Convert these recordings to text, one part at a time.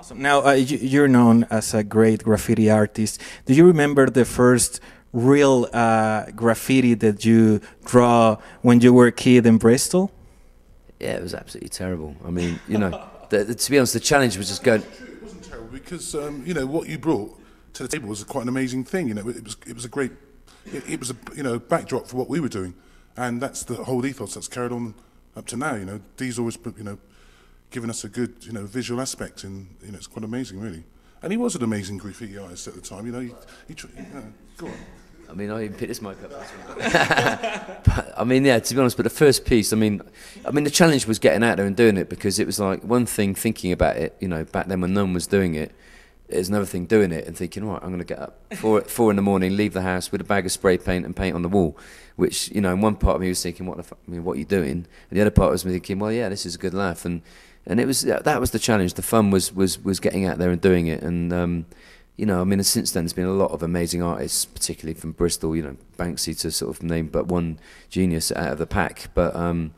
Awesome. Now, you're known as a great graffiti artist. Do you remember the first real graffiti that you draw when you were a kid in Bristol? Yeah, it was absolutely terrible. I mean, you know, to be honest, the challenge was just going. It wasn't terrible because you know what you brought to the table was quite an amazing thing. You know, it was a great, it was a backdrop for what we were doing, and that's the whole ethos that's carried on up to now. You know, Dee's always given us a good visual aspect, and it's quite amazing really. And he was an amazing graffiti artist at the time. You know, go on. I mean, I even picked this mic up. But, I mean, yeah, to be honest, but the first piece, I mean, the challenge was getting out there and doing it, because it was like one thing thinking about it, back then when no one was doing it. There's another thing doing it and thinking, right, I'm going to get up 4 in the morning, leave the house with a bag of spray paint and paint on the wall, which, in one part of me was thinking, what are you doing? And the other part was me thinking, well, yeah, this is a good laugh. And it was, that was the challenge. The fun was getting out there and doing it. And, I mean, since then, there's been a lot of amazing artists, particularly from Bristol, Banksy to sort of name but one genius out of the pack. But, I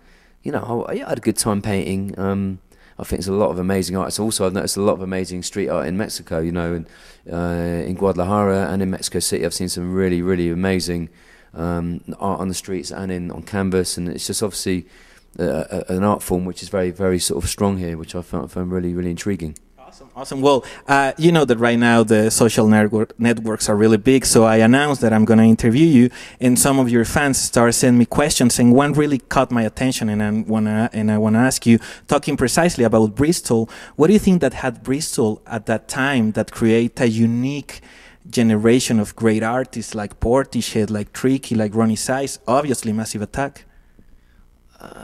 had a good time painting. I think there's a lot of amazing artists. Also, I've noticed a lot of amazing street art in Mexico, and in Guadalajara and in Mexico City. I've seen some really, really amazing art on the streets and on canvas. And it's just obviously an art form which is very, very sort of strong here, which I found really, really intriguing. Awesome. Well, you know that right now the social networks are really big, so I announced that I'm going to interview you, and some of your fans started sending me questions, and one really caught my attention, and I want to ask you, talking precisely about Bristol, what do you think that had Bristol at that time that create a unique generation of great artists like Portishead, like Tricky, like Ronnie Size, obviously Massive Attack?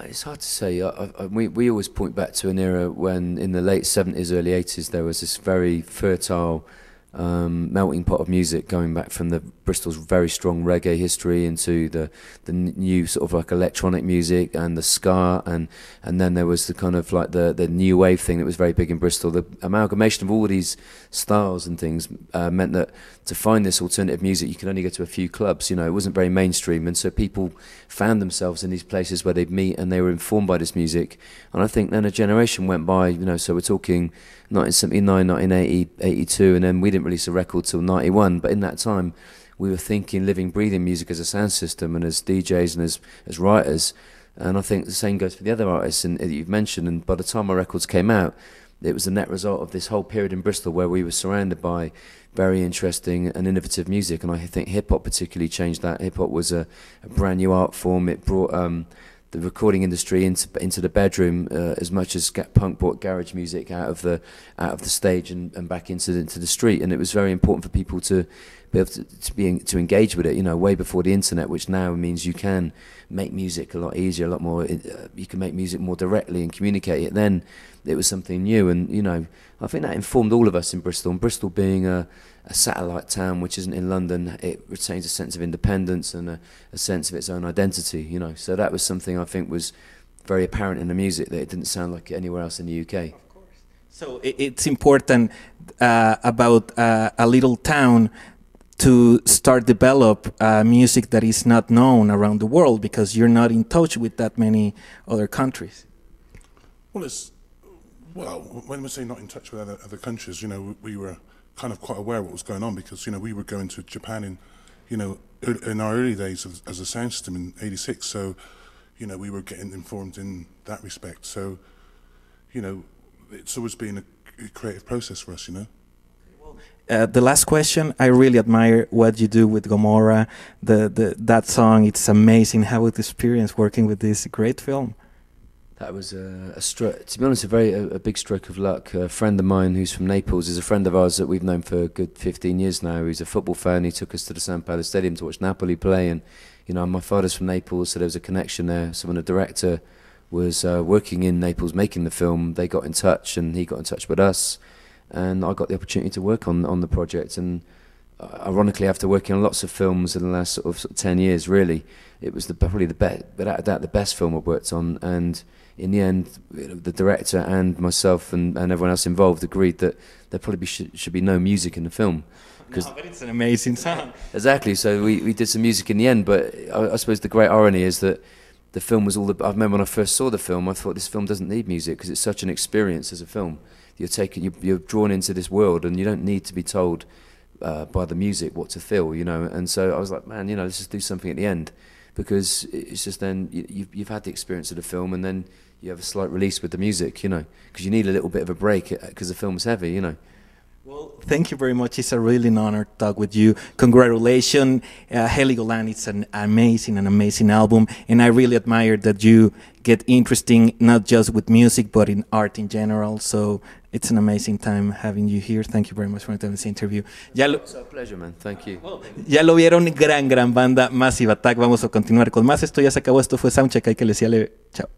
It's hard to say. We always point back to an era when, in the late 70s, early 80s, there was this very fertile melting pot of music going back from the Bristol's very strong reggae history into the new sort of like electronic music and the ska, and then there was the kind of like the new wave thing that was very big in Bristol. The amalgamation of all of these styles and things meant that to find this alternative music you could only go to a few clubs. It wasn't very mainstream, and so people found themselves in these places where they'd meet and they were informed by this music. And I think then a generation went by, so we're talking 1979, 1980, 82, and then we didn't release a record till 91, but in that time we were thinking living, breathing music as a sound system and as DJs and as writers. And I think the same goes for the other artists that you've mentioned. And by the time our records came out, it was the net result of this whole period in Bristol where we were surrounded by very interesting and innovative music. And I think hip-hop particularly changed that. Hip-hop was a brand new art form. It brought the recording industry into the bedroom as much as punk brought garage music out of the stage and back into the street. And it was very important for people to be able to engage with it, way before the internet, which now means you can make music a lot easier, a lot more. You can make music more directly and communicate it. Then it was something new, and I think that informed all of us in Bristol. And Bristol being a satellite town, which isn't in London, it retains a sense of independence and a sense of its own identity. So that was something I think was very apparent in the music, that it didn't sound like it anywhere else in the UK. Of course. So it's important about a little town to start develop music that is not known around the world, because you're not in touch with that many other countries. Well, when we say not in touch with other countries, we were kind of quite aware of what was going on, because we were going to Japan in our early days as a sound system in '86. So we were getting informed in that respect. So it's always been a creative process for us. The last question, I really admire what you do with Gomorrah. That song, it's amazing. How was the experience working with this great film? That was to be honest, a big stroke of luck. A friend of mine who's from Naples is a friend of ours that we've known for a good 15 years now. He's a football fan. He took us to the San Paolo Stadium to watch Napoli play, and my father's from Naples, so there was a connection there. So when the director was working in Naples making the film, they got in touch, and he got in touch with us, and I got the opportunity to work on the project. And ironically, after working on lots of films in the last sort of 10 years, really, it was probably the best, without a doubt, the best film I've worked on. And in the end, the director and myself and everyone else involved agreed that there probably should be no music in the film. No, but it's an amazing song. Exactly. So we did some music in the end, but I suppose the great irony is that the film was all. I remember when I first saw the film, I thought this film doesn't need music because it's such an experience as a film. You're drawn into this world, and you don't need to be told by the music what to feel, you know. And so I was like, man, you know, let's just do something at the end, because it's just then you've had the experience of the film, and then you have a slight release with the music, you know, because you need a little bit of a break because the film's heavy, you know. Well, thank you very much. It's a really an honor to talk with you. Congratulations, Heligoland. It's an amazing album, and I really admire that you get interesting not just with music but in art in general. So it's an amazing time having you here. Thank you very much for this interview. It's a pleasure, man. Thank you. Ya lo vieron, gran banda, Massive Attack. Vamos a continuar con más. Esto ya se acabó. Esto fue Soundcheck. Hay que le decirle chao.